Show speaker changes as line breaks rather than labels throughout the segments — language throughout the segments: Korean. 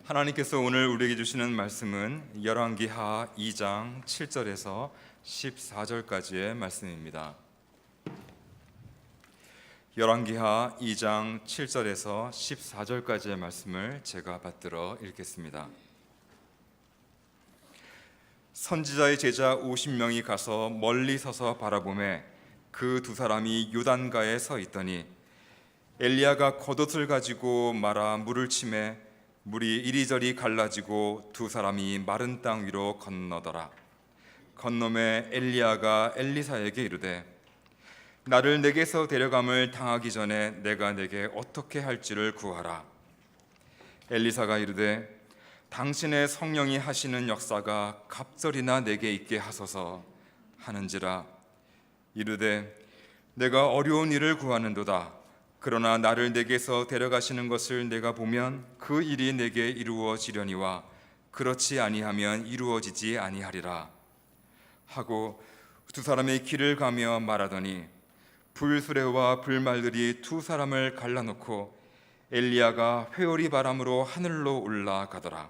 하나님께서 오늘 우리에게 주시는 말씀은 열왕기하 2장 7절에서 14절까지의 말씀입니다. 열왕기하 2장 7절에서 14절까지의 말씀을 제가 받들어 읽겠습니다. 선지자의 제자 50명이 가서 멀리 서서 바라보매 그 두 사람이 요단가에 서 있더니 엘리야가 겉옷을 가지고 말아 물을 치매 물이 이리저리 갈라지고 두 사람이 마른 땅 위로 건너더라. 건너매 엘리야가 엘리사에게 이르되 나를 내게서 데려감을 당하기 전에 내가 내게 어떻게 할지를 구하라. 엘리사가 이르되 당신의 성령이 하시는 역사가 갑절이나 내게 있게 하소서 하는지라. 이르되 내가 어려운 일을 구하는도다. 그러나 나를 내게서 데려가시는 것을 내가 보면 그 일이 내게 이루어지려니와 그렇지 아니하면 이루어지지 아니하리라 하고 두 사람의 길을 가며 말하더니 불수레와 불말들이 두 사람을 갈라놓고 엘리야가 회오리 바람으로 하늘로 올라가더라.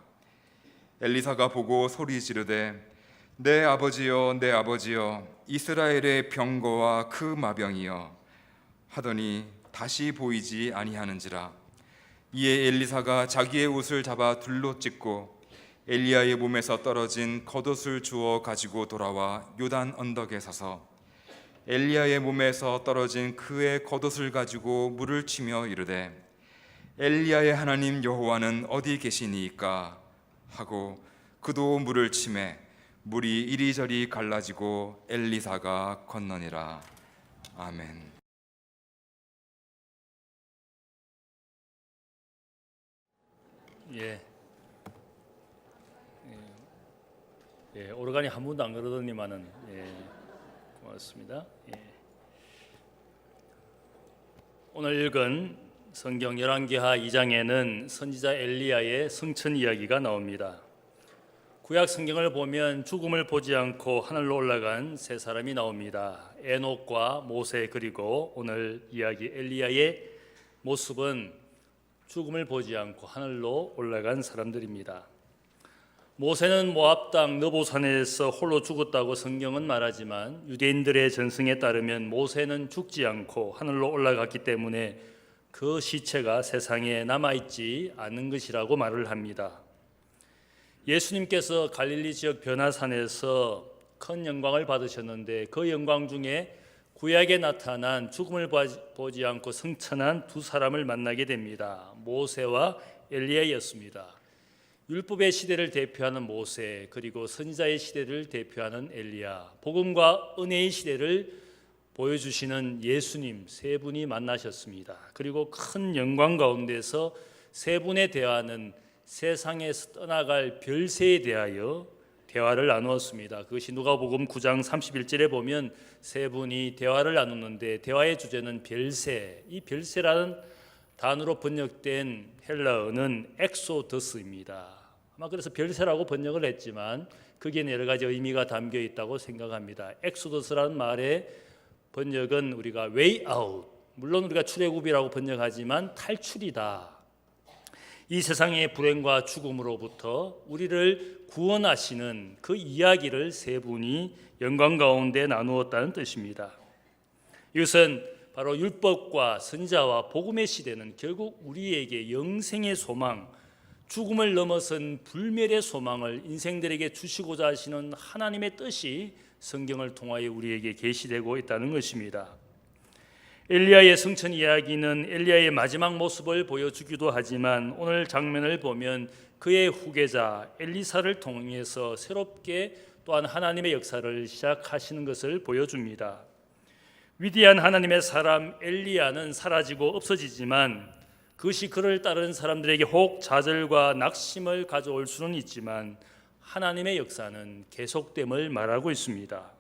엘리사가 보고 소리 지르되 내 아버지여 내 아버지여 이스라엘의 병거와 그 마병이여 하더니 다시 보이지 아니하는지라. 이에 엘리사가 자기의 옷을 잡아 둘로 찢고 엘리야의 몸에서 떨어진 겉옷을 주워 가지고 돌아와 요단 언덕에 서서 엘리야의 몸에서 떨어진 그의 겉옷을 가지고 물을 치며 이르되 엘리야의 하나님 여호와는 어디 계시니이까 하고 그도 물을 치매 물이 이리저리 갈라지고 엘리사가 건너니라. 아멘.
오르간이 한 번도 안 그러더니만은 고맙습니다. 오늘 읽은 성경 열왕기하 2장에는 선지자 엘리야의 승천 이야기가 나옵니다. 구약 성경을 보면 죽음을 보지 않고 하늘로 올라간 세 사람이 나옵니다. 에녹과 모세, 그리고 오늘 이야기 엘리야의 모습은 죽음을 보지 않고 하늘로 올라간 사람들입니다. 모세는 모압 땅 느보산에서 홀로 죽었다고 성경은 말하지만 유대인들의 전승에 따르면 모세는 죽지 않고 하늘로 올라갔기 때문에 그 시체가 세상에 남아있지 않은 것이라고 말을 합니다. 예수님께서 갈릴리 지역 변화산에서 큰 영광을 받으셨는데 그 영광 중에 구약에 나타난 죽음을 보지 않고 승천한 두 사람을 만나게 됩니다. 모세와 엘리야였습니다. 율법의 시대를 대표하는 모세, 그리고 선지자의 시대를 대표하는 엘리야, 복음과 은혜의 시대를 보여주시는 예수님 세 분이 만나셨습니다. 그리고 큰 영광 가운데서 세 분의 대화는 세상에서 떠나갈 별세에 대하여 대화를 나누었습니다. 그것이 누가복음 9장 31절에 보면 세 분이 대화를 나누는데 대화의 주제는 별세, 이 별세라는 단어로 번역된 헬라어는 엑소더스입니다. 아마 그래서 별세라고 번역을 했지만 거기에는 여러 가지 의미가 담겨 있다고 생각합니다. 엑소더스라는 말의 번역은 우리가 웨이 아웃, 물론 우리가 출애굽이라고 번역하지만 탈출이다. 이 세상의 불행과 죽음으로부터 우리를 구원하시는 그 이야기를 세 분이 영광 가운데 나누었다는 뜻입니다. 이것은 바로 율법과 선지자와 복음의 시대는 결국 우리에게 영생의 소망, 죽음을 넘어선 불멸의 소망을 인생들에게 주시고자 하시는 하나님의 뜻이 성경을 통하여 우리에게 계시되고 있다는 것입니다. 엘리야의 승천 이야기는 엘리야의 마지막 모습을 보여주기도 하지만 오늘 장면을 보면 그의 후계자 엘리사를 통해서 새롭게 또한 하나님의 역사를 시작하시는 것을 보여줍니다. 위대한 하나님의 사람 엘리야는 사라지고 없어지지만 그것이 그를 따르는 사람들에게 혹 좌절과 낙심을 가져올 수는 있지만 하나님의 역사는 계속됨을 말하고 있습니다.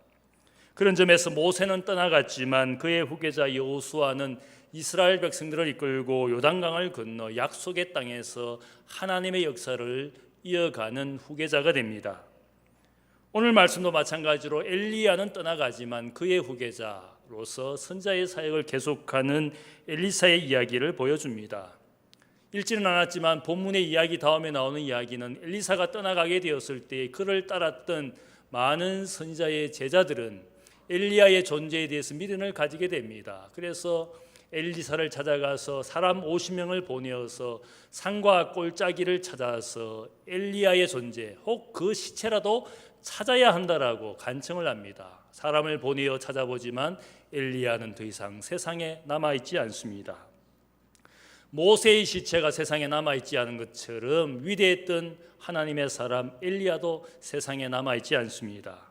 그런 점에서 모세는 떠나갔지만 그의 후계자 여호수아는 이스라엘 백성들을 이끌고 요단강을 건너 약속의 땅에서 하나님의 역사를 이어가는 후계자가 됩니다. 오늘 말씀도 마찬가지로 엘리야는 떠나가지만 그의 후계자로서 선지자의 사역을 계속하는 엘리사의 이야기를 보여줍니다. 읽지는 않았지만 본문의 이야기 다음에 나오는 이야기는 엘리사가 떠나가게 되었을 때 그를 따랐던 많은 선지자의 제자들은 엘리야의 존재에 대해서 미련을 가지게 됩니다. 그래서 엘리사를 찾아가서 사람 50명을 보내어서 산과 골짜기를 찾아서 엘리야의 존재 혹 그 시체라도 찾아야 한다라고 간청을 합니다. 사람을 보내어 찾아보지만 엘리야는 더 이상 세상에 남아있지 않습니다. 모세의 시체가 세상에 남아있지 않은 것처럼 위대했던 하나님의 사람 엘리야도 세상에 남아있지 않습니다.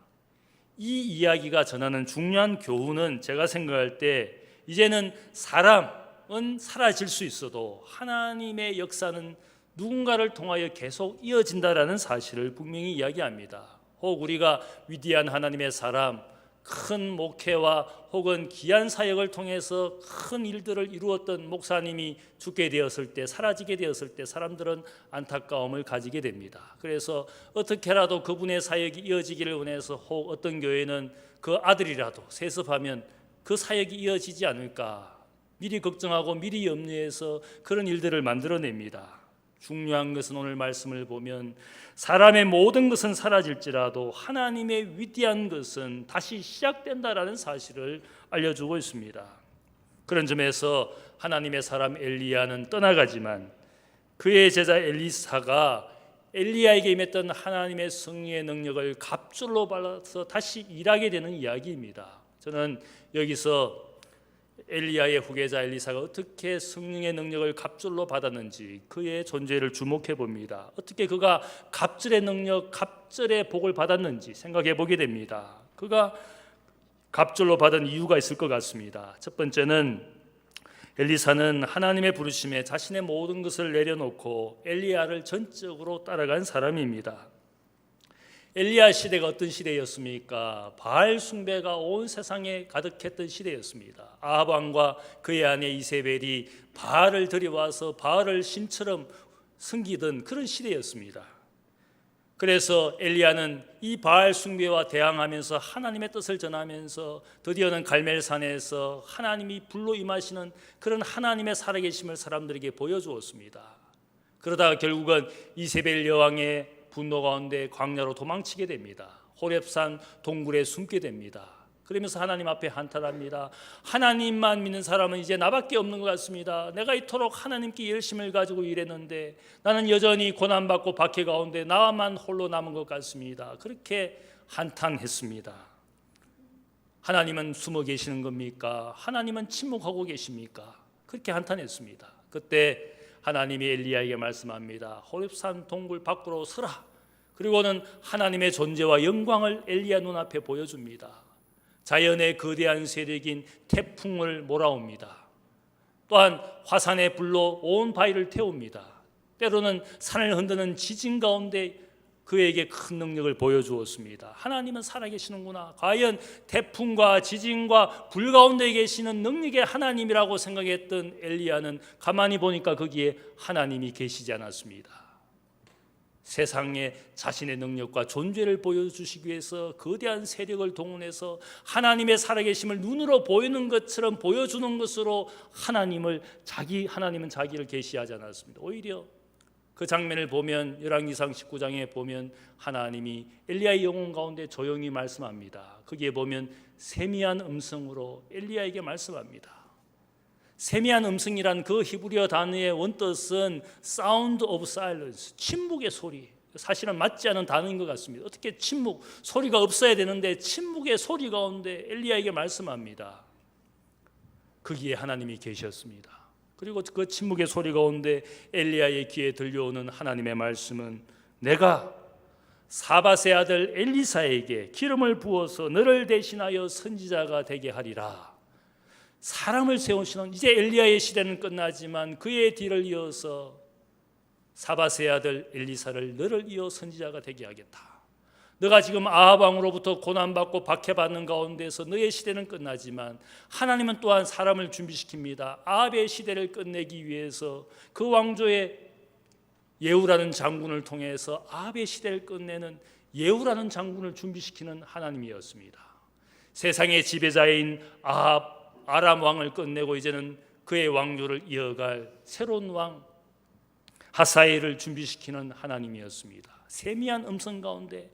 이 이야기가 전하는 중요한 교훈은 제가 생각할 때 이제는 사람은 사라질 수 있어도 하나님의 역사는 누군가를 통하여 계속 이어진다라는 사실을 분명히 이야기합니다. 혹 우리가 위대한 하나님의 사람, 큰 목회와 혹은 귀한 사역을 통해서 큰 일들을 이루었던 목사님이 죽게 되었을 때, 사라지게 되었을 때 사람들은 안타까움을 가지게 됩니다. 그래서 어떻게라도 그분의 사역이 이어지기를 원해서 혹 어떤 교회는 그 아들이라도 세습하면 그 사역이 이어지지 않을까 미리 걱정하고 미리 염려해서 그런 일들을 만들어냅니다. 중요한 것은 오늘 말씀을 보면 사람의 모든 것은 사라질지라도 하나님의 위대한 것은 다시 시작된다라는 사실을 알려주고 있습니다. 그런 점에서 하나님의 사람 엘리야는 떠나가지만 그의 제자 엘리사가 엘리야에게 임했던 하나님의 성령의 능력을 갑절로 받아서 다시 일하게 되는 이야기입니다. 저는 여기서 엘리야의 후계자 엘리사가 어떻게 성령의 능력을 갑절로 받았는지 그의 존재를 주목해 봅니다. 어떻게 그가 갑절의 능력, 갑절의 복을 받았는지 생각해 보게 됩니다. 그가 갑절로 받은 이유가 있을 것 같습니다. 첫 번째는 엘리사는 하나님의 부르심에 자신의 모든 것을 내려놓고 엘리야를 전적으로 따라간 사람입니다. 엘리야 시대가 어떤 시대였습니까? 바알 숭배가 온 세상에 가득했던 시대였습니다. 아합 왕과 그의 아내 이세벨이 바알을 들여와서 바알을 신처럼 섬기던 그런 시대였습니다. 그래서 엘리야는 이 바알 숭배와 대항하면서 하나님의 뜻을 전하면서 드디어는 갈멜산에서 하나님이 불로 임하시는 그런 하나님의 살아계심을 사람들에게 보여주었습니다. 그러다가 결국은 이세벨 여왕의 분노 가운데 광야로 도망치게 됩니다. 호렙산 동굴에 숨게 됩니다. 그러면서 하나님 앞에 한탄합니다. 하나님만 믿는 사람은 이제 나밖에 없는 것 같습니다. 내가 이토록 하나님께 열심을 가지고 일했는데 나는 여전히 고난받고 박해 가운데 나만 홀로 남은 것 같습니다. 그렇게 한탄했습니다. 하나님은 숨어 계시는 겁니까? 하나님은 침묵하고 계십니까? 그렇게 한탄했습니다. 그때 하나님이 엘리야에게 말씀합니다. 호렙산 동굴 밖으로 서라. 그리고는 하나님의 존재와 영광을 엘리야 눈앞에 보여줍니다. 자연의 거대한 세력인 태풍을 몰아옵니다. 또한 화산의 불로 온 바위를 태웁니다. 때로는 산을 흔드는 지진 가운데 그에게 큰 능력을 보여주었습니다. 하나님은 살아계시는구나. 과연 태풍과 지진과 불 가운데 계시는 능력의 하나님이라고 생각했던 엘리야는 가만히 보니까 거기에 하나님이 계시지 않았습니다. 세상에 자신의 능력과 존재를 보여주시기 위해서 거대한 세력을 동원해서 하나님의 살아계심을 눈으로 보이는 것처럼 보여주는 것으로 하나님은 자기를 계시하지 않았습니다. 오히려 그 장면을 보면 열왕기상 19장에 보면 하나님이 엘리야의 영혼 가운데 조용히 말씀합니다. 거기에 보면 세미한 음성으로 엘리야에게 말씀합니다. 세미한 음성이란 그 히브리어 단어의 원뜻은 Sound of Silence, 침묵의 소리. 사실은 맞지 않은 단어인 것 같습니다. 어떻게 침묵, 소리가 없어야 되는데 침묵의 소리 가운데 엘리야에게 말씀합니다. 거기에 하나님이 계셨습니다. 그리고 그 침묵의 소리 가운데 엘리야의 귀에 들려오는 하나님의 말씀은 내가 사밧의 아들 엘리사에게 기름을 부어서 너를 대신하여 선지자가 되게 하리라. 사람을 세우시는 이제 엘리야의 시대는 끝나지만 그의 뒤를 이어서 사밧의 아들 엘리사를 너를 이어 선지자가 되게 하겠다. 너가 지금 아합 왕으로부터 고난받고 박해받는 가운데서 너의 시대는 끝나지만 하나님은 또한 사람을 준비시킵니다. 아합의 시대를 끝내기 위해서 그 왕조의 예후라는 장군을 통해서 아합의 시대를 끝내는 예후라는 장군을 준비시키는 하나님이었습니다. 세상의 지배자인 아합 아람 왕을 끝내고 이제는 그의 왕조를 이어갈 새로운 왕 하사엘을 준비시키는 하나님이었습니다. 세미한 음성 가운데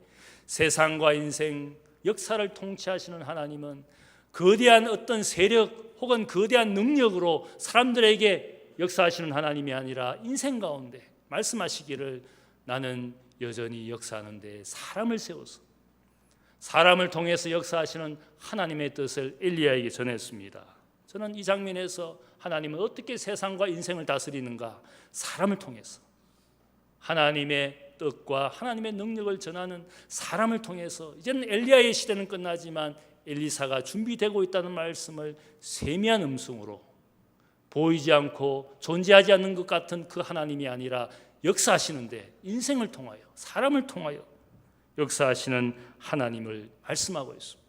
세상과 인생, 역사를 통치하시는 하나님은 거대한 어떤 세력 혹은 거대한 능력으로 사람들에게 역사하시는 하나님이 아니라 인생 가운데 말씀하시기를 나는 여전히 역사하는데 사람을 세워서 사람을 통해서 역사하시는 하나님의 뜻을 엘리야에게 전했습니다. 저는 이 장면에서 하나님은 어떻게 세상과 인생을 다스리는가? 사람을 통해서 하나님의 뜻과 하나님의 능력을 전하는 사람을 통해서. 이제는 엘리야의 시대는 끝나지만 엘리사가 준비되고 있다는 말씀을 세미한 음성으로, 보이지 않고 존재하지 않는 것 같은 그 하나님이 아니라 역사하시는데 인생을 통하여, 사람을 통하여 역사하시는 하나님을 말씀하고 있습니다.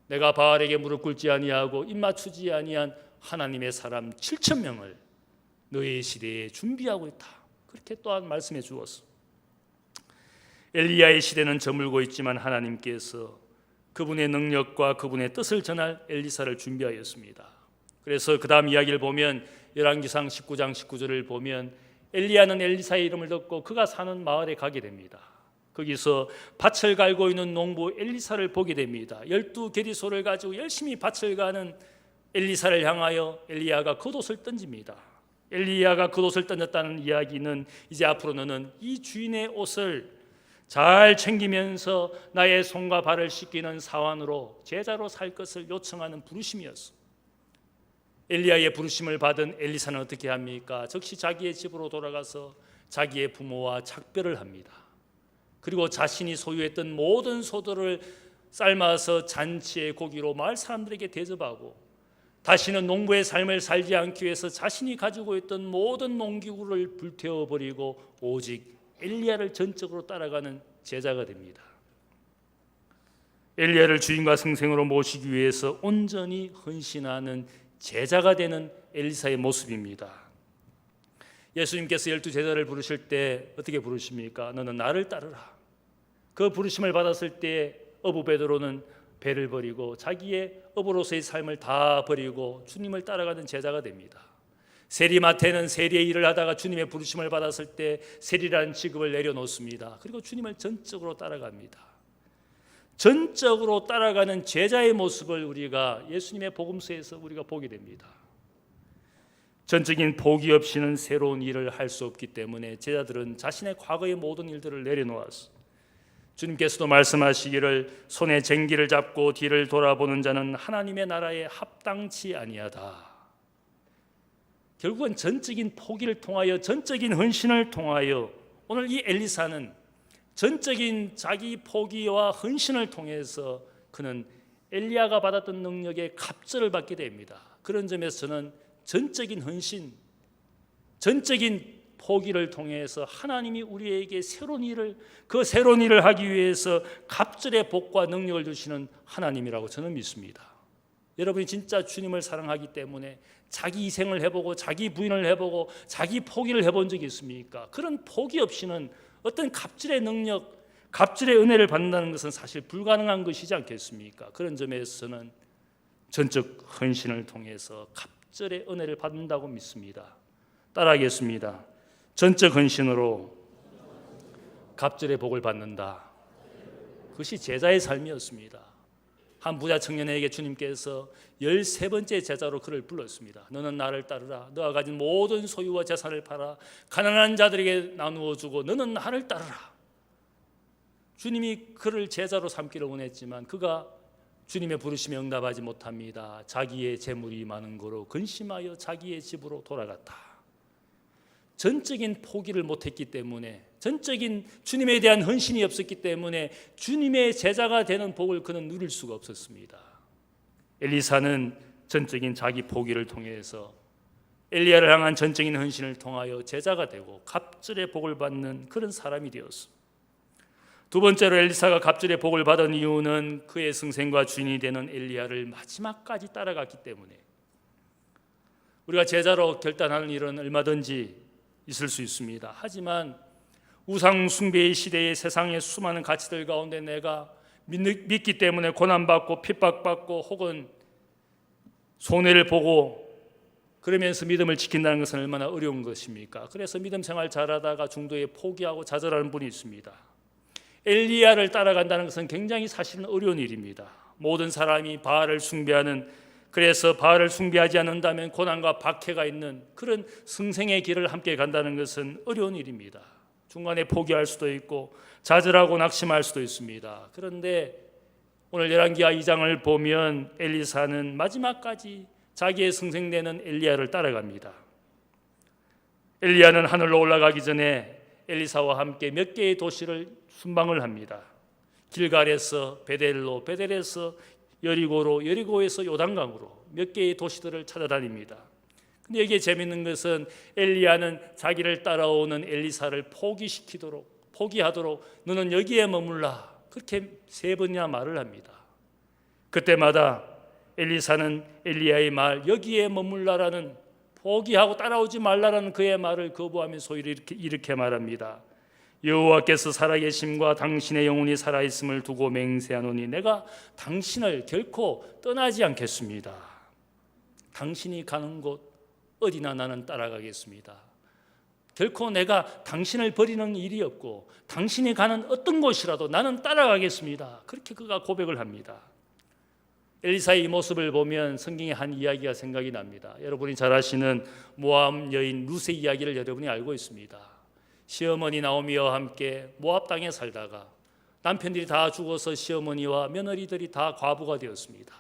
내가 바알에게 무릎 꿇지 아니하고 입 맞추지 아니한 하나님의 사람 7천 명을 너의 시대에 준비하고 있다. 그렇게 또한 말씀해 주었어. 엘리야의 시대는 저물고 있지만 하나님께서 그분의 능력과 그분의 뜻을 전할 엘리사를 준비하였습니다. 그래서 그 다음 이야기를 보면 열왕기상 19장 19절을 보면 엘리야는 엘리사의 이름을 듣고 그가 사는 마을에 가게 됩니다. 거기서 밭을 갈고 있는 농부 엘리사를 보게 됩니다. 12개리소를 가지고 열심히 밭을 가는 엘리사를 향하여 엘리야가 겉옷을 던집니다. 엘리야가 겉옷을 던졌다는 이야기는 이제 앞으로 너는 이 주인의 옷을 잘 챙기면서 나의 손과 발을 씻기는 사환으로 제자로 살 것을 요청하는 부르심이었어. 엘리야의 부르심을 받은 엘리사는 어떻게 합니까? 즉시 자기의 집으로 돌아가서 자기의 부모와 작별을 합니다. 그리고 자신이 소유했던 모든 소들을 삶아서 잔치의 고기로 마을 사람들에게 대접하고 다시는 농부의 삶을 살지 않기 위해서 자신이 가지고 있던 모든 농기구를 불태워버리고 오직 엘리야를 전적으로 따라가는 제자가 됩니다. 엘리야를 주인과 생생으로 모시기 위해서 온전히 헌신하는 제자가 되는 엘리사의 모습입니다. 예수님께서 12제자를 부르실 때 어떻게 부르십니까? 너는 나를 따르라. 그 부르심을 받았을 때 어부 베드로는 배를 버리고 자기의 어부로서의 삶을 다 버리고 주님을 따라가는 제자가 됩니다. 세리마태는 세리의 일을 하다가 주님의 부르심을 받았을 때 세리라는 직업을 내려놓습니다. 그리고 주님을 전적으로 따라갑니다. 전적으로 따라가는 제자의 모습을 우리가 예수님의 복음서에서 우리가 보게 됩니다. 전적인 포기 없이는 새로운 일을 할 수 없기 때문에 제자들은 자신의 과거의 모든 일들을 내려놓았어. 주님께서도 말씀하시기를 손에 쟁기를 잡고 뒤를 돌아보는 자는 하나님의 나라에 합당치 아니하다. 결국은 전적인 포기를 통하여, 전적인 헌신을 통하여 오늘 이 엘리사는 전적인 자기 포기와 헌신을 통해서 그는 엘리야가 받았던 능력의 갑절을 받게 됩니다. 그런 점에서 저는 전적인 헌신, 전적인 포기를 통해서 하나님이 우리에게 새로운 일을 하기 위해서 갑절의 복과 능력을 주시는 하나님이라고 저는 믿습니다. 여러분이 진짜 주님을 사랑하기 때문에 자기 희생을 해보고 자기 부인을 해보고 자기 포기를 해본 적이 있습니까? 그런 포기 없이는 어떤 갑절의 능력, 갑절의 은혜를 받는다는 것은 사실 불가능한 것이지 않겠습니까? 그런 점에서는 전적 헌신을 통해서 갑절의 은혜를 받는다고 믿습니다. 따라하겠습니다. 전적 헌신으로 갑절의 복을 받는다. 그것이 제자의 삶이었습니다. 한 부자 청년에게 주님께서 13번째 제자로 그를 불렀습니다. 너는 나를 따르라. 너가 가진 모든 소유와 재산을 팔아 가난한 자들에게 나누어 주고 너는 나를 따르라. 주님이 그를 제자로 삼기를 원했지만 그가 주님의 부르심에 응답하지 못합니다. 자기의 재물이 많은 거로 근심하여 자기의 집으로 돌아갔다. 전적인 포기를 못했기 때문에, 전적인 주님에 대한 헌신이 없었기 때문에 주님의 제자가 되는 복을 그는 누릴 수가 없었습니다. 엘리사는 전적인 자기 포기를 통해서 엘리야를 향한 전적인 헌신을 통하여 제자가 되고 갑절의 복을 받는 그런 사람이 되었습니다. 두 번째로 엘리사가 갑절의 복을 받은 이유는 그의 승생과 주인이 되는 엘리야를 마지막까지 따라갔기 때문에. 우리가 제자로 결단하는 일은 얼마든지 있을 수 있습니다. 하지만 우상 숭배의 시대의 세상의 수많은 가치들 가운데 내가 믿기 때문에 고난받고 핍박받고 혹은 손해를 보고 그러면서 믿음을 지킨다는 것은 얼마나 어려운 것입니까? 그래서 믿음 생활 잘하다가 중도에 포기하고 좌절하는 분이 있습니다. 엘리야를 따라간다는 것은 굉장히 사실은 어려운 일입니다. 모든 사람이 바알을 숭배하는, 그래서 바알을 숭배하지 않는다면 고난과 박해가 있는 그런 승생의 길을 함께 간다는 것은 어려운 일입니다. 중간에 포기할 수도 있고 좌절하고 낙심할 수도 있습니다. 그런데 오늘 열왕기하 2장을 보면 엘리사는 마지막까지 자기의 승생되는 엘리야를 따라갑니다. 엘리야는 하늘로 올라가기 전에 엘리사와 함께 몇 개의 도시를 순방을 합니다. 길갈에서 베델로, 베델에서 여리고로, 여리고에서 요단강으로 몇 개의 도시들을 찾아다닙니다. 근데 여기에 재밌는 것은 엘리야는 자기를 따라오는 엘리사를 포기하도록 너는 여기에 머물라, 그렇게 3번이나 말을 합니다. 그때마다 엘리사는 엘리야의 말, 여기에 머물라라는, 포기하고 따라오지 말라라는 그의 말을 거부하면서 이렇게 말합니다. 여호와께서 살아계심과 당신의 영혼이 살아있음을 두고 맹세하노니 내가 당신을 결코 떠나지 않겠습니다. 당신이 가는 곳 어디나 나는 따라가겠습니다. 결코 내가 당신을 버리는 일이 없고 당신이 가는 어떤 곳이라도 나는 따라가겠습니다. 그렇게 그가 고백을 합니다. 엘리사의 이 모습을 보면 성경의 한 이야기가 생각이 납니다. 여러분이 잘 아시는 모압 여인 룻의 이야기를 여러분이 알고 있습니다. 시어머니 나오미와 함께 모압 땅에 살다가 남편들이 다 죽어서 시어머니와 며느리들이 다 과부가 되었습니다.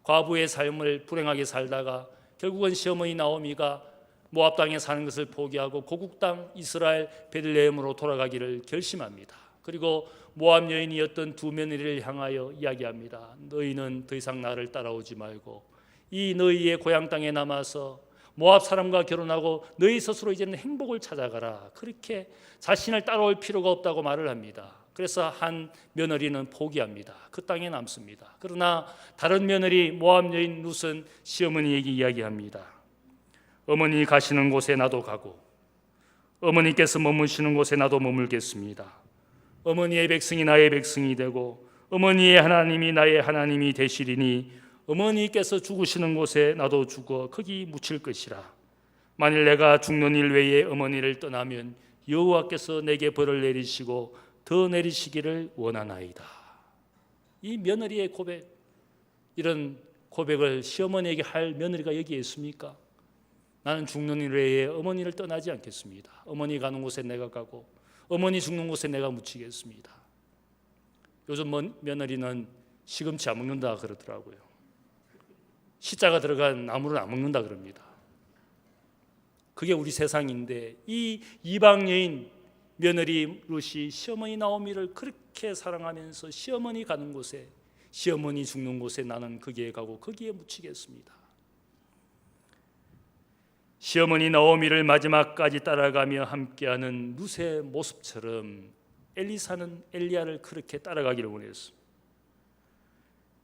과부의 삶을 불행하게 살다가 결국은 시어머니 나오미가 모압 땅에 사는 것을 포기하고 고국 땅 이스라엘 베들레헴으로 돌아가기를 결심합니다. 그리고 모압 여인이었던 2 며느리를 향하여 이야기합니다. 너희는 더 이상 나를 따라오지 말고 이 너희의 고향 땅에 남아서 모압 사람과 결혼하고 너희 스스로 이제는 행복을 찾아가라. 그렇게 자신을 따라올 필요가 없다고 말을 합니다. 그래서 한 며느리는 포기합니다. 그 땅에 남습니다. 그러나 다른 며느리 모압 여인 룻은 시어머니에게 이야기합니다. 어머니 가시는 곳에 나도 가고 어머니께서 머무시는 곳에 나도 머물겠습니다. 어머니의 백성이 나의 백성이 되고 어머니의 하나님이 나의 하나님이 되시리니 어머니께서 죽으시는 곳에 나도 죽어 거기 묻힐 것이라. 만일 내가 죽는 일 외에 어머니를 떠나면 여호와께서 내게 벌을 내리시고 더 내리시기를 원하나이다. 이 며느리의 고백, 이런 고백을 시어머니에게 할 며느리가 여기에 있습니까? 나는 죽는 일 외에 어머니를 떠나지 않겠습니다. 어머니 가는 곳에 내가 가고 어머니 죽는 곳에 내가 묻히겠습니다. 요즘 며느리는 시금치 안 먹는다 그러더라고요. 시자가 들어간 나물은 안 먹는다 그럽니다. 그게 우리 세상인데 이 이방 여인 며느리 룻이 시어머니 나오미를 그렇게 사랑하면서 시어머니 가는 곳에, 시어머니 죽는 곳에 나는 거기에 가고 거기에 묻히겠습니다. 시어머니 나오미를 마지막까지 따라가며 함께하는 룻의 모습처럼 엘리사는 엘리야를 그렇게 따라가기를 원했습니다.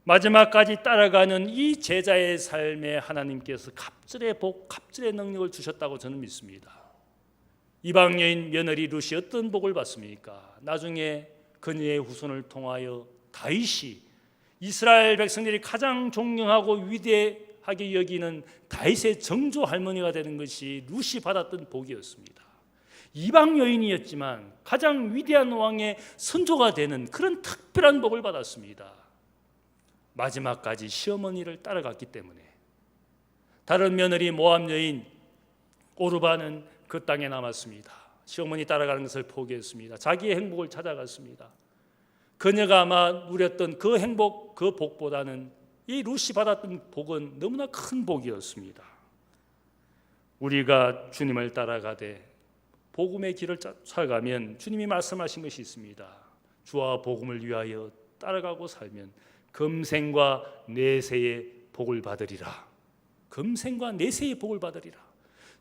마지막까지 따라가는 이 제자의 삶에 하나님께서 갑절의 복, 갑절의 능력을 주셨다고 저는 믿습니다. 이방 여인 며느리 룻이 어떤 복을 받습니까? 나중에 그녀의 후손을 통하여 다윗이, 이스라엘 백성들이 가장 존경하고 위대하게 여기는 다윗의 정조 할머니가 되는 것이 룻이 받았던 복이었습니다. 이방 여인이었지만 가장 위대한 왕의 선조가 되는 그런 특별한 복을 받았습니다. 마지막까지 시어머니를 따라갔기 때문에. 다른 며느리 모압 여인 오르바는 그 땅에 남았습니다. 시어머니 따라가는 것을 포기했습니다. 자기의 행복을 찾아갔습니다. 그녀가 아마 누렸던 그 행복, 그 복보다는 이 룻이 받았던 복은 너무나 큰 복이었습니다. 우리가 주님을 따라가되 복음의 길을 찾아가면 주님이 말씀하신 것이 있습니다. 주와 복음을 위하여 따라가고 살면 금생과 내세의 복을 받으리라. 금생과 내세의 복을 받으리라.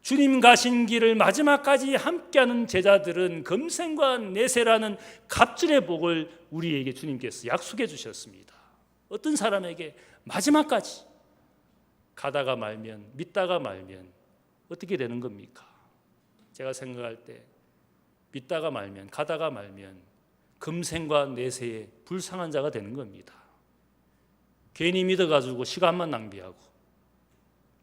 주님 가신 길을 마지막까지 함께하는 제자들은 금생과 내세라는 갑절의 복을 우리에게 주님께서 약속해 주셨습니다. 어떤 사람에게 마지막까지 가다가 말면, 믿다가 말면 어떻게 되는 겁니까? 제가 생각할 때 믿다가 말면, 가다가 말면 금생과 내세의 불쌍한 자가 되는 겁니다. 괜히 믿어가지고 시간만 낭비하고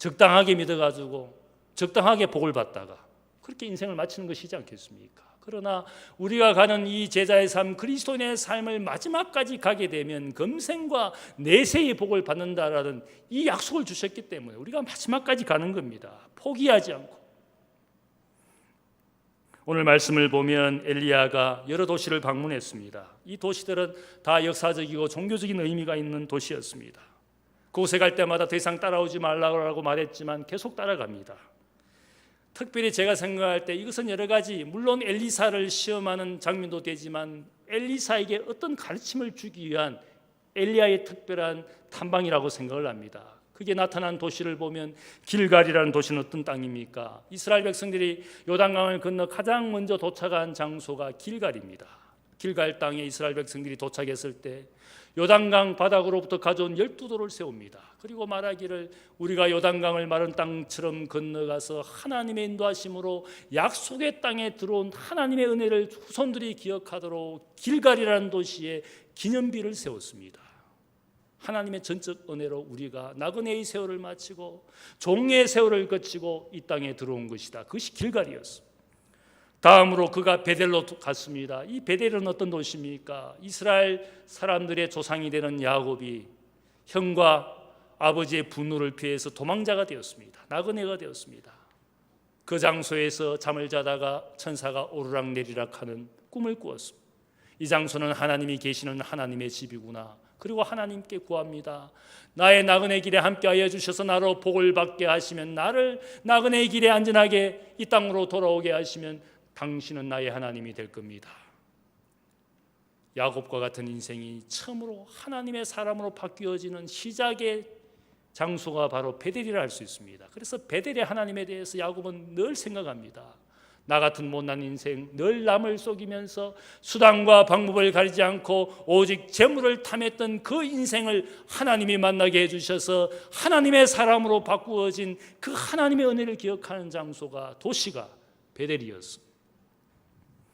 적당하게 믿어가지고 적당하게 복을 받다가 그렇게 인생을 마치는 것이지 않겠습니까? 그러나 우리가 가는 이 제자의 삶, 그리스도인의 삶을 마지막까지 가게 되면 금생과 내세의 복을 받는다라는 이 약속을 주셨기 때문에 우리가 마지막까지 가는 겁니다. 포기하지 않고. 오늘 말씀을 보면 엘리야가 여러 도시를 방문했습니다. 이 도시들은 다 역사적이고 종교적인 의미가 있는 도시였습니다. 그곳에 갈 때마다 더 이상 따라오지 말라고 말했지만 계속 따라갑니다. 특별히 제가 생각할 때 이것은 여러 가지, 물론 엘리사를 시험하는 장면도 되지만 엘리사에게 어떤 가르침을 주기 위한 엘리야의 특별한 탐방이라고 생각을 합니다. 그게 나타난 도시를 보면 길갈이라는 도시는 어떤 땅입니까? 이스라엘 백성들이 요단강을 건너 가장 먼저 도착한 장소가 길갈입니다. 길갈 땅에 이스라엘 백성들이 도착했을 때 요단강 바닥으로부터 가져온 12돌을 세웁니다. 그리고 말하기를 우리가 요단강을 마른 땅처럼 건너가서 하나님의 인도하심으로 약속의 땅에 들어온 하나님의 은혜를 후손들이 기억하도록 길갈이라는 도시에 기념비를 세웠습니다. 하나님의 전적 은혜로 우리가 나그네의 세월을 마치고 종의 세월을 거치고 이 땅에 들어온 것이다. 그것이 길갈이었습니다. 다음으로 그가 베델로 갔습니다. 이 베델은 어떤 도시입니까? 이스라엘 사람들의 조상이 되는 야곱이 형과 아버지의 분노를 피해서 도망자가 되었습니다. 나그네가 되었습니다. 그 장소에서 잠을 자다가 천사가 오르락내리락 하는 꿈을 꾸었습니다. 이 장소는 하나님이 계시는 하나님의 집이구나. 그리고 하나님께 구합니다. 나의 나그네 길에 함께하여 주셔서 나로 복을 받게 하시면, 나를 나그네 길에 안전하게 이 땅으로 돌아오게 하시면 당신은 나의 하나님이 될 겁니다. 야곱과 같은 인생이 처음으로 하나님의 사람으로 바뀌어지는 시작의 장소가 바로 베델이라 할 수 있습니다. 그래서 베델의 하나님에 대해서 야곱은 늘 생각합니다. 나 같은 못난 인생, 늘 남을 속이면서 수단과 방법을 가리지 않고 오직 재물을 탐했던 그 인생을 하나님이 만나게 해주셔서 하나님의 사람으로 바꾸어진 그 하나님의 은혜를 기억하는 장소가, 도시가 베델이었습니다.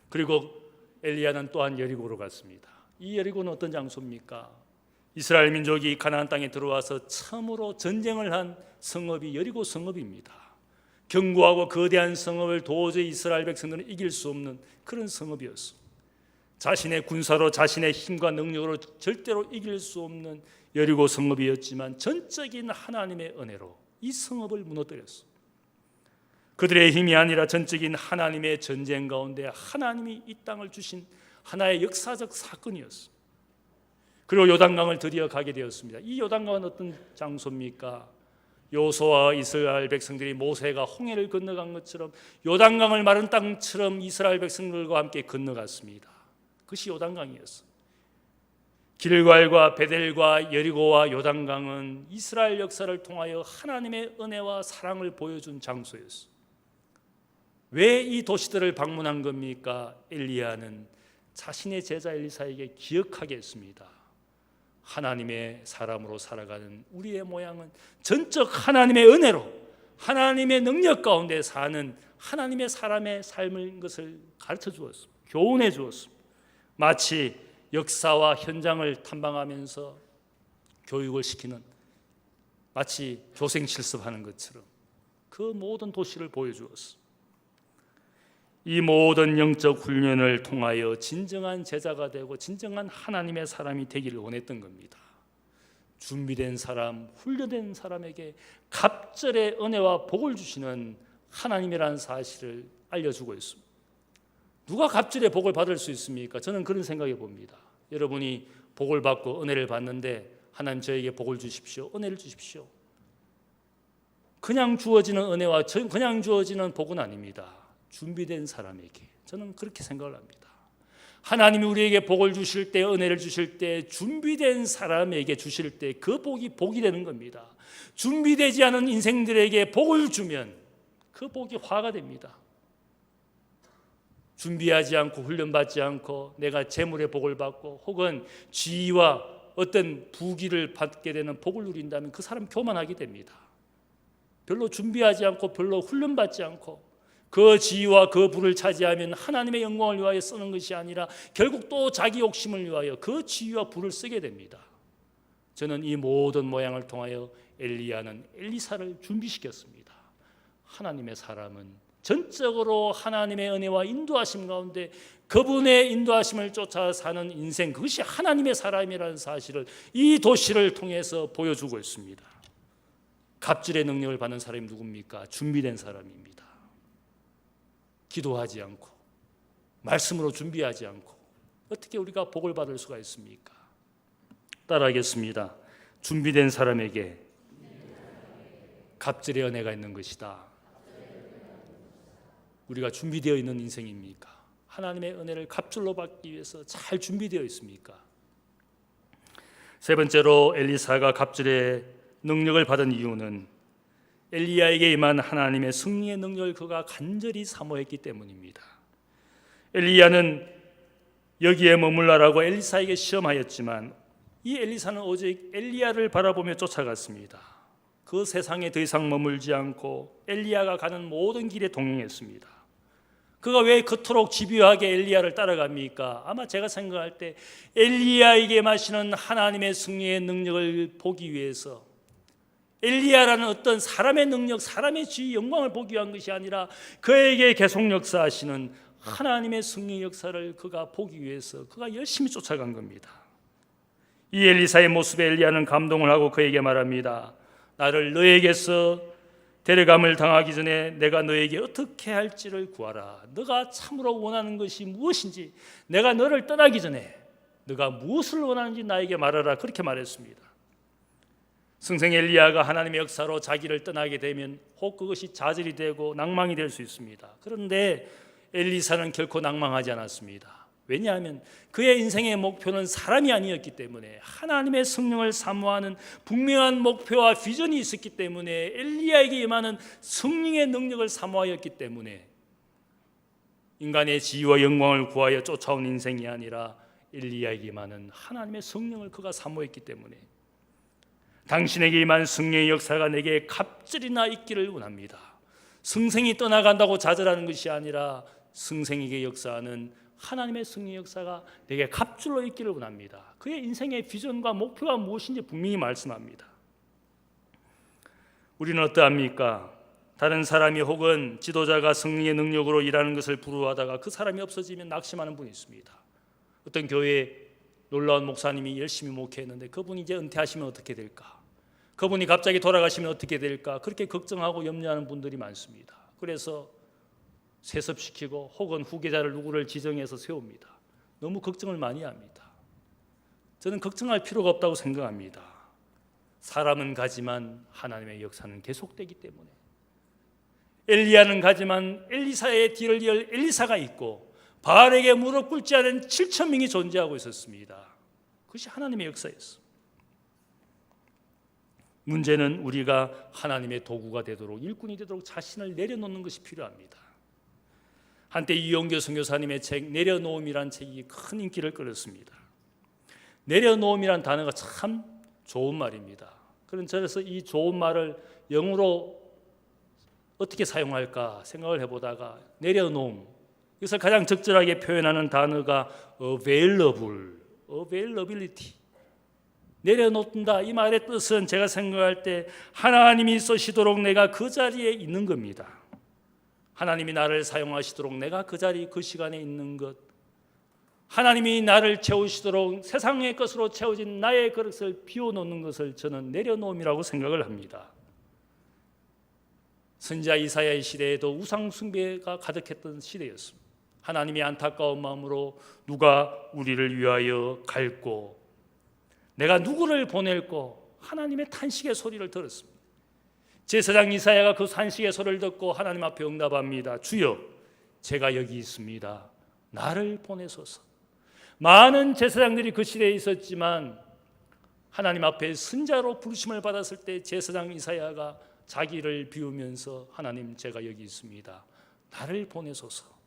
그리고 엘리야는 또한 여리고로 갔습니다. 이 여리고는 어떤 장소입니까? 이스라엘 민족이 가나안 땅에 들어와서 처음으로 전쟁을 한 성읍이 여리고 성읍입니다. 견고하고 거대한 성읍을 도저히 이스라엘 백성들은 이길 수 없는 그런 성읍이었습니다. 자신의 군사로, 자신의 힘과 능력으로 절대로 이길 수 없는 여리고 성읍이었지만 전적인 하나님의 은혜로 이 성읍을 무너뜨렸습니다. 그들의 힘이 아니라 전적인 하나님의 전쟁 가운데 하나님이 이 땅을 주신 하나의 역사적 사건이었습니다. 그리고 요단강을 드디어 가게 되었습니다. 이 요단강은 어떤 장소입니까? 여호수아와 이스라엘 백성들이 모세가 홍해를 건너간 것처럼 요단강을 마른 땅처럼 이스라엘 백성들과 함께 건너갔습니다. 그것이 요단강이었습니다. 길갈과 베델과 여리고와 요단강은 이스라엘 역사를 통하여 하나님의 은혜와 사랑을 보여준 장소였습니다. 왜 이 도시들을 방문한 겁니까? 엘리야는 자신의 제자 엘리사에게 기억하게 했습니다. 하나님의 사람으로 살아가는 우리의 모양은 전적 하나님의 은혜로, 하나님의 능력 가운데 사는 하나님의 사람의 삶인 것을 가르쳐 주었습니다. 교훈해 주었습니다. 마치 역사와 현장을 탐방하면서 교육을 시키는, 마치 교생 실습하는 것처럼 그 모든 도시를 보여주었습니다. 이 모든 영적 훈련을 통하여 진정한 제자가 되고 진정한 하나님의 사람이 되기를 원했던 겁니다. 준비된 사람, 훈련된 사람에게 갑절의 은혜와 복을 주시는 하나님이라는 사실을 알려주고 있습니다. 누가 갑절의 복을 받을 수 있습니까? 저는 그런 생각해 봅니다. 여러분이 복을 받고 은혜를 받는데 하나님 저에게 복을 주십시오, 은혜를 주십시오. 그냥 주어지는 은혜와 그냥 주어지는 복은 아닙니다. 준비된 사람에게, 저는 그렇게 생각을 합니다. 하나님이 우리에게 복을 주실 때, 은혜를 주실 때 준비된 사람에게 주실 때 그 복이 복이 되는 겁니다. 준비되지 않은 인생들에게 복을 주면 그 복이 화가 됩니다. 준비하지 않고 훈련받지 않고 내가 재물의 복을 받고 혹은 지위와 어떤 부귀를 받게 되는 복을 누린다면 그 사람 교만하게 됩니다. 별로 준비하지 않고 별로 훈련받지 않고 그 지위와 그 부를 차지하면 하나님의 영광을 위하여 쓰는 것이 아니라 결국 또 자기 욕심을 위하여 그 지위와 부를 쓰게 됩니다. 저는 이 모든 모양을 통하여 엘리야는 엘리사를 준비시켰습니다. 하나님의 사람은 전적으로 하나님의 은혜와 인도하심 가운데 그분의 인도하심을 쫓아 사는 인생, 그것이 하나님의 사람이라는 사실을 이 도시를 통해서 보여주고 있습니다. 갑질의 능력을 받는 사람이 누굽니까? 준비된 사람입니다. 기도하지 않고 말씀으로 준비하지 않고 어떻게 우리가 복을 받을 수가 있습니까? 따라하겠습니다. 준비된 사람에게 갑질의 은혜가 있는 것이다. 우리가 준비되어 있는 인생입니까? 하나님의 은혜를 갑질로 받기 위해서 잘 준비되어 있습니까? 세 번째로 엘리사가 갑질의 능력을 받은 이유는 엘리야에게 임한 하나님의 승리의 능력을 그가 간절히 사모했기 때문입니다. 엘리야는 여기에 머물라라고 엘리사에게 시험하였지만 이 엘리사는 오직 엘리야를 바라보며 쫓아갔습니다. 그 세상에 더 이상 머물지 않고 엘리야가 가는 모든 길에 동행했습니다. 그가 왜 그토록 집요하게 엘리야를 따라갑니까? 아마 제가 생각할 때 엘리야에게 마시는 하나님의 승리의 능력을 보기 위해서, 엘리야라는 어떤 사람의 능력, 사람의 지위, 영광을 보기 위한 것이 아니라 그에게 계속 역사하시는 하나님의 승리 역사를 그가 보기 위해서 그가 열심히 쫓아간 겁니다. 이 엘리사의 모습에 엘리야는 감동을 하고 그에게 말합니다. 나를 너에게서 데려감을 당하기 전에 내가 너에게 어떻게 할지를 구하라. 너가 참으로 원하는 것이 무엇인지, 내가 너를 떠나기 전에 너가 무엇을 원하는지 나에게 말하라. 그렇게 말했습니다. 승생 엘리야가 하나님의 역사로 자기를 떠나게 되면 혹 그것이 좌절이 되고 낭망이 될 수 있습니다. 그런데 엘리사는 결코 낭망하지 않았습니다. 왜냐하면 그의 인생의 목표는 사람이 아니었기 때문에 하나님의 성령을 사모하는 분명한 목표와 비전이 있었기 때문에 엘리야에게 임하는 성령의 능력을 사모하였기 때문에 인간의 지위와 영광을 구하여 쫓아온 인생이 아니라 엘리야에게 임하는 하나님의 성령을 그가 사모했기 때문에 당신에게 임한 성령의 역사가 내게 갑절이나 있기를 원합니다. 승생이 떠나간다고 좌절하는 것이 아니라 승생에게 역사하는 하나님의 승리 역사가 내게 갑줄로 있기를 원합니다. 그의 인생의 비전과 목표가 무엇인지 분명히 말씀합니다. 우리는 어떠합니까? 다른 사람이 혹은 지도자가 승리의 능력으로 일하는 것을 부러워하다가 그 사람이 없어지면 낙심하는 분이 있습니다. 어떤 교회에 놀라운 목사님이 열심히 목회했는데 그분이 이제 은퇴하시면 어떻게 될까? 그분이 갑자기 돌아가시면 어떻게 될까? 그렇게 걱정하고 염려하는 분들이 많습니다. 그래서 세습시키고 혹은 후계자를 누구를 지정해서 세웁니다. 너무 걱정을 많이 합니다. 저는 걱정할 필요가 없다고 생각합니다. 사람은 가지만 하나님의 역사는 계속되기 때문에, 엘리야는 가지만 엘리사의 뒤를 이을 엘리사가 있고 바알에게 무릎 꿇지 않은 7천 명이 존재하고 있었습니다. 그것이 하나님의 역사였습니다. 문제는 우리가 하나님의 도구가 되도록, 일꾼이 되도록 자신을 내려놓는 것이 필요합니다. 한때 이용교 선교사님의 책 내려놓음이란 책이 큰 인기를 끌었습니다. 내려놓음이란 단어가 참 좋은 말입니다. 그래서 이 좋은 말을 영어로 어떻게 사용할까 생각을 해보다가 내려놓음, 이것을 가장 적절하게 표현하는 단어가 availability, 내려놓는다. 이 말의 뜻은 제가 생각할 때 하나님이 쓰시도록 내가 그 자리에 있는 겁니다. 하나님이 나를 사용하시도록 내가 그 자리, 그 시간에 있는 것, 하나님이 나를 채우시도록 세상의 것으로 채워진 나의 그릇을 비워놓는 것을 저는 내려놓음이라고 생각을 합니다. 선지자 이사야의 시대에도 우상 숭배가 가득했던 시대였습니다. 하나님이 안타까운 마음으로 누가 우리를 위하여 갈고 내가 누구를 보낼고 하나님의 탄식의 소리를 들었습니다. 제사장 이사야가 그 탄식의 소리를 듣고 하나님 앞에 응답합니다. 주여, 제가 여기 있습니다. 나를 보내소서. 많은 제사장들이 그 시대에 있었지만 하나님 앞에 선자로 부르심을 받았을 때 제사장 이사야가 자기를 비우면서 하나님, 제가 여기 있습니다. 나를 보내소서.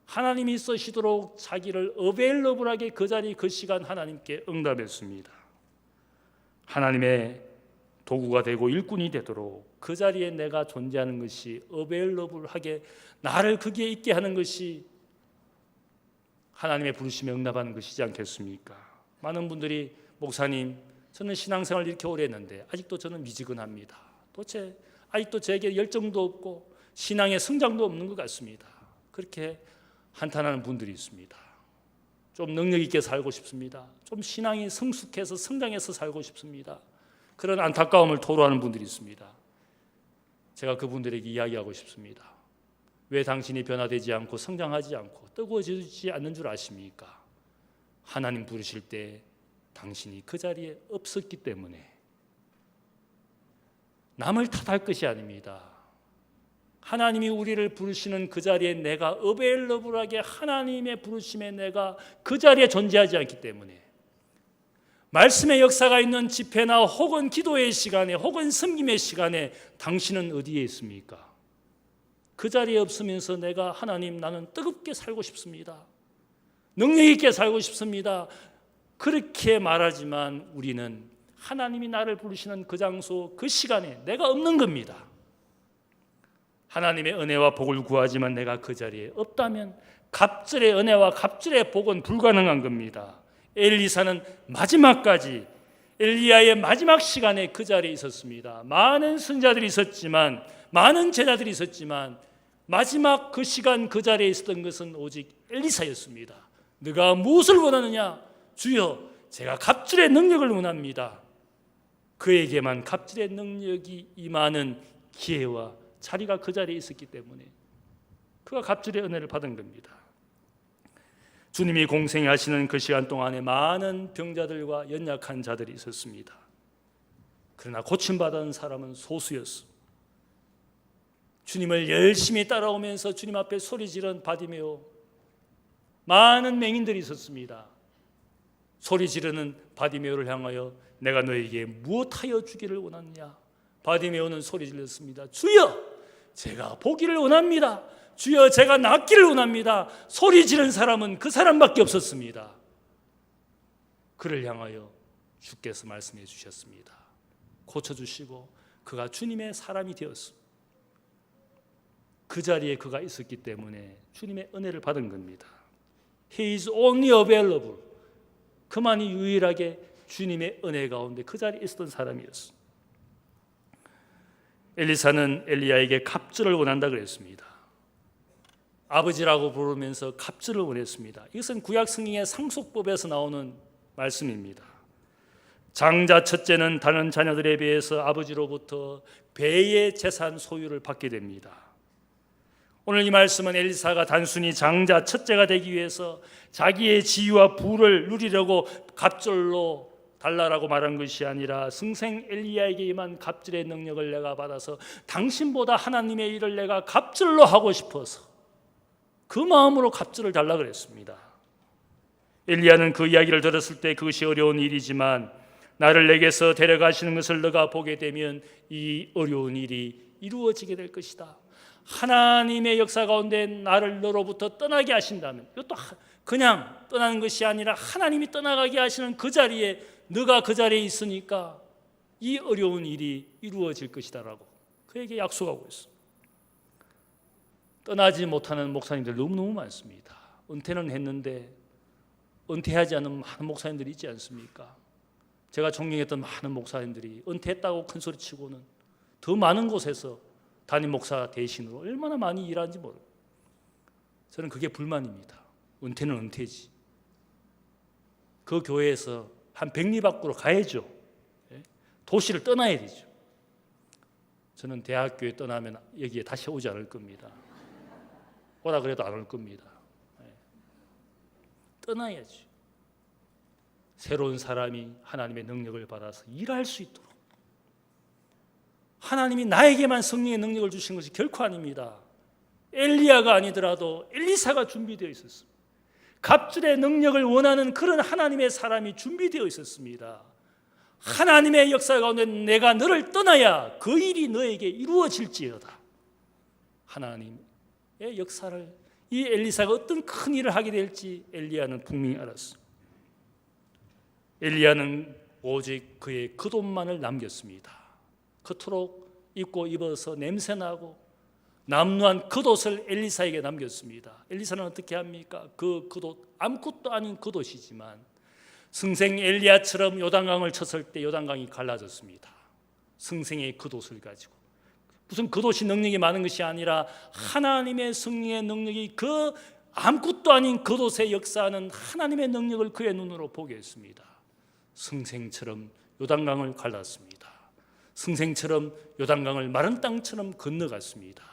하나님이 쓰시도록 자기를 어베일러블하게 그 자리 그 시간 하나님께 응답했습니다. 하나님의 도구가 되고 일꾼이 되도록 그 자리에 내가 존재하는 것이 어베일러블하게 나를 거기에 있게 하는 것이 하나님의 부르심에 응답하는 것이지 않겠습니까? 많은 분들이 목사님, 저는 신앙생활을 이렇게 오래 했는데 아직도 저는 미지근합니다. 도대체 아직도 제게 열정도 없고 신앙의 성장도 없는 것 같습니다. 그렇게 한탄하는 분들이 있습니다. 좀 능력 있게 살고 싶습니다. 좀 신앙이 성숙해서 성장해서 살고 싶습니다. 그런 안타까움을 토로하는 분들이 있습니다. 제가 그분들에게 이야기하고 싶습니다. 왜 당신이 변화되지 않고 성장하지 않고 뜨거워지지 않는 줄 아십니까? 하나님 부르실 때 당신이 그 자리에 없었기 때문에. 남을 탓할 것이 아닙니다. 하나님이 우리를 부르시는 그 자리에 내가 어베일러블하게 하나님의 부르심에 내가 그 자리에 존재하지 않기 때문에, 말씀의 역사가 있는 집회나 혹은 기도의 시간에 혹은 섬김의 시간에 당신은 어디에 있습니까? 그 자리에 없으면서 내가 하나님 나는 뜨겁게 살고 싶습니다. 능력 있게 살고 싶습니다. 그렇게 말하지만 우리는 하나님이 나를 부르시는 그 장소 그 시간에 내가 없는 겁니다. 하나님의 은혜와 복을 구하지만 내가 그 자리에 없다면 갑절의 은혜와 갑절의 복은 불가능한 겁니다. 엘리사는 마지막까지 엘리야의 마지막 시간에 그 자리에 있었습니다. 많은 선자들이 있었지만 많은 제자들이 있었지만 마지막 그 시간 그 자리에 있었던 것은 오직 엘리사였습니다. 네가 무엇을 원하느냐? 주여 제가 갑절의 능력을 원합니다. 그에게만 갑절의 능력이 임하는 기회와 자리가 그 자리에 있었기 때문에 그가 갑절의 은혜를 받은 겁니다. 주님이 공생하시는 그 시간 동안에 많은 병자들과 연약한 자들이 있었습니다. 그러나 고침받은 사람은 소수였습니다. 주님을 열심히 따라오면서 주님 앞에 소리 지른 바디메오, 많은 맹인들이 있었습니다. 소리 지르는 바디메오를 향하여 내가 너에게 무엇하여 주기를 원하느냐? 바디메오는 소리 질렀습니다. 주여 제가 보기를 원합니다. 주여 제가 낫기를 원합니다. 소리 지른 사람은 그 사람밖에 없었습니다. 그를 향하여 주께서 말씀해 주셨습니다. 고쳐주시고 그가 주님의 사람이 되었습니다. 그 자리에 그가 있었기 때문에 주님의 은혜를 받은 겁니다. He is only available. 그만이 유일하게 주님의 은혜 가운데 그 자리에 있었던 사람이었습니다. 엘리사는 엘리야에게 갑절을 원한다 그랬습니다. 아버지라고 부르면서 갑절을 원했습니다. 이것은 구약 성경의 상속법에서 나오는 말씀입니다. 장자 첫째는 다른 자녀들에 비해서 아버지로부터 배의 재산 소유를 받게 됩니다. 오늘 이 말씀은 엘리사가 단순히 장자 첫째가 되기 위해서 자기의 지위와 부를 누리려고 갑절로 달라라고 말한 것이 아니라 승생 엘리야에게 임한 갑절의 능력을 내가 받아서 당신보다 하나님의 일을 내가 갑절로 하고 싶어서 그 마음으로 갑절을 달라 그랬습니다. 엘리야는 그 이야기를 들었을 때 그것이 어려운 일이지만 나를 내게서 데려가시는 것을 너가 보게 되면 이 어려운 일이 이루어지게 될 것이다. 하나님의 역사 가운데 나를 너로부터 떠나게 하신다면, 이것도 그냥 떠나는 것이 아니라 하나님이 떠나가게 하시는 그 자리에 너가 그 자리에 있으니까 이 어려운 일이 이루어질 것이다라고 그에게 약속하고 있습니다. 떠나지 못하는 목사님들 너무너무 많습니다. 은퇴는 했는데 은퇴하지 않은 많은 목사님들이 있지 않습니까? 제가 존경했던 많은 목사님들이 은퇴했다고 큰 소리 치고는 더 많은 곳에서 담임 목사 대신으로 얼마나 많이 일하는지 모르고, 저는 그게 불만입니다. 은퇴는 은퇴지. 그 교회에서 한 100리 밖으로 가야죠. 도시를 떠나야 되죠. 저는 대학교에 떠나면 여기에 다시 오지 않을 겁니다. 오라 그래도 안 올 겁니다. 떠나야죠. 새로운 사람이 하나님의 능력을 받아서 일할 수 있도록. 하나님이 나에게만 성령의 능력을 주신 것이 결코 아닙니다. 엘리야가 아니더라도 엘리사가 준비되어 있었습니다. 갑절의 능력을 원하는 그런 하나님의 사람이 준비되어 있었습니다. 하나님의 역사 가운데 내가 너를 떠나야 그 일이 너에게 이루어질지어다. 하나님의 역사를, 이 엘리사가 어떤 큰 일을 하게 될지 엘리야는 분명히 알았습니다. 엘리야는 오직 그의 겉옷만을 남겼습니다. 그토록 입고 입어서 냄새나고 남루한 겉옷을 엘리사에게 남겼습니다. 엘리사는 어떻게 합니까? 그 겉옷, 아무것도 아닌 겉옷이지만 승생 엘리야처럼 요단강을 쳤을 때 요단강이 갈라졌습니다. 승생의 겉옷을 가지고. 무슨 겉옷이 능력이 많은 것이 아니라 하나님의 성령의 능력이 그 아무것도 아닌 겉옷에 역사하는 하나님의 능력을 그의 눈으로 보게 했습니다. 승생처럼 요단강을 갈랐습니다. 승생처럼 요단강을 마른 땅처럼 건너갔습니다.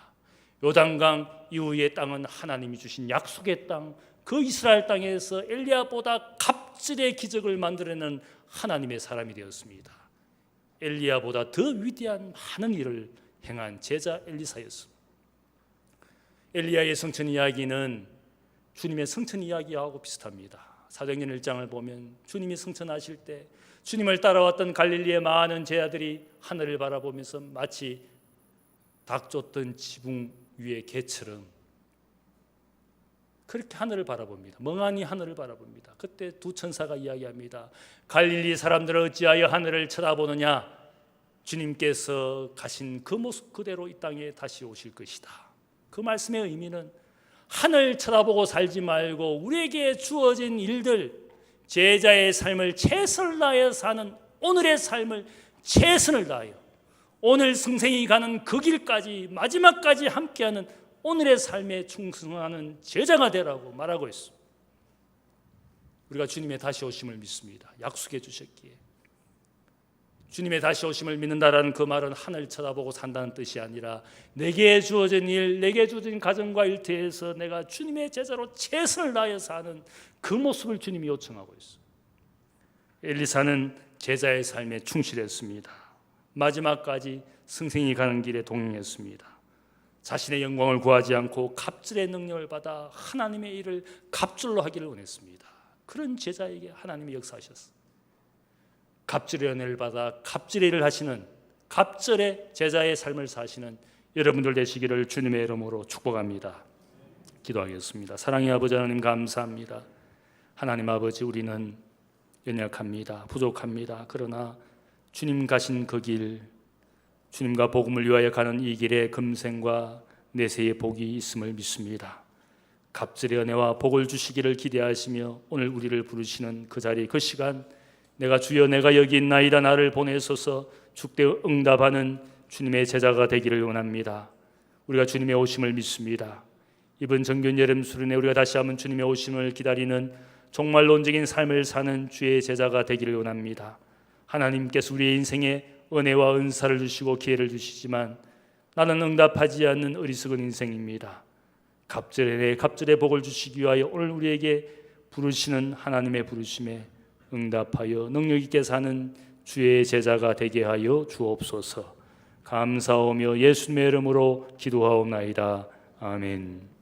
요단강 이후의 땅은 하나님이 주신 약속의 땅, 그 이스라엘 땅에서 엘리야보다 갑절의 기적을 만들어내는 하나님의 사람이 되었습니다. 엘리야보다 더 위대한 많은 일을 행한 제자 엘리사였습니다. 엘리야의 성천 이야기는 주님의 성천 이야기하고 비슷합니다. 사도행전 1장을 보면 주님이 성천하실 때 주님을 따라왔던 갈릴리의 많은 제자들이 하늘을 바라보면서 마치 닭 쫓던 지붕 위의 개처럼 그렇게 하늘을 바라봅니다. 멍하니 하늘을 바라봅니다. 그때 두 천사가 이야기합니다. 갈릴리 사람들은 어찌하여 하늘을 쳐다보느냐? 주님께서 가신 그 모습 그대로 이 땅에 다시 오실 것이다. 그 말씀의 의미는 하늘 쳐다보고 살지 말고 우리에게 주어진 일들, 제자의 삶을 최선을 다하여 사는 오늘의 삶을 최선을 다하여 오늘 승생이 가는 그 길까지 마지막까지 함께하는 오늘의 삶에 충성하는 제자가 되라고 말하고 있습니다. 우리가 주님의 다시 오심을 믿습니다. 약속해 주셨기에. 주님의 다시 오심을 믿는다라는 그 말은 하늘 쳐다보고 산다는 뜻이 아니라 내게 주어진 일, 내게 주어진 가정과 일터에서 내가 주님의 제자로 최선을 다하여 사는 그 모습을 주님이 요청하고 있어요. 엘리사는 제자의 삶에 충실했습니다. 마지막까지 승생이 가는 길에 동행했습니다. 자신의 영광을 구하지 않고 갑절의 능력을 받아 하나님의 일을 갑절로 하기를 원했습니다. 그런 제자에게 하나님이 역사하셨어요. 갑절의 은혜를 받아 갑절의 일을 하시는 갑절의 제자의 삶을 사시는 여러분들 되시기를 주님의 이름으로 축복합니다. 기도하겠습니다. 사랑의 아버지 하나님 감사합니다. 하나님 아버지, 우리는 연약합니다. 부족합니다. 그러나 주님 가신 그 길, 주님과 복음을 위하여 가는 이 길에 금생과 내세의 복이 있음을 믿습니다. 갑절의 은혜와 복을 주시기를 기대하시며 오늘 우리를 부르시는 그 자리, 그 시간, 내가 주여 내가 여기 있나이다 나를 보내소서 죽되 응답하는 주님의 제자가 되기를 원합니다. 우리가 주님의 오심을 믿습니다. 이번 정규 여름 수련회 우리가 다시 한번 주님의 오심을 기다리는 정말 온적인 삶을 사는 주의 제자가 되기를 원합니다. 하나님께서 우리의 인생에 은혜와 은사를 주시고 기회를 주시지만 나는 응답하지 않는 어리석은 인생입니다. 갑절의 복을 주시기 위하여 오늘 우리에게 부르시는 하나님의 부르심에 응답하여 능력 있게 사는 주의 제자가 되게 하여 주옵소서. 감사하며 예수님의 이름으로 기도하옵나이다. 아멘.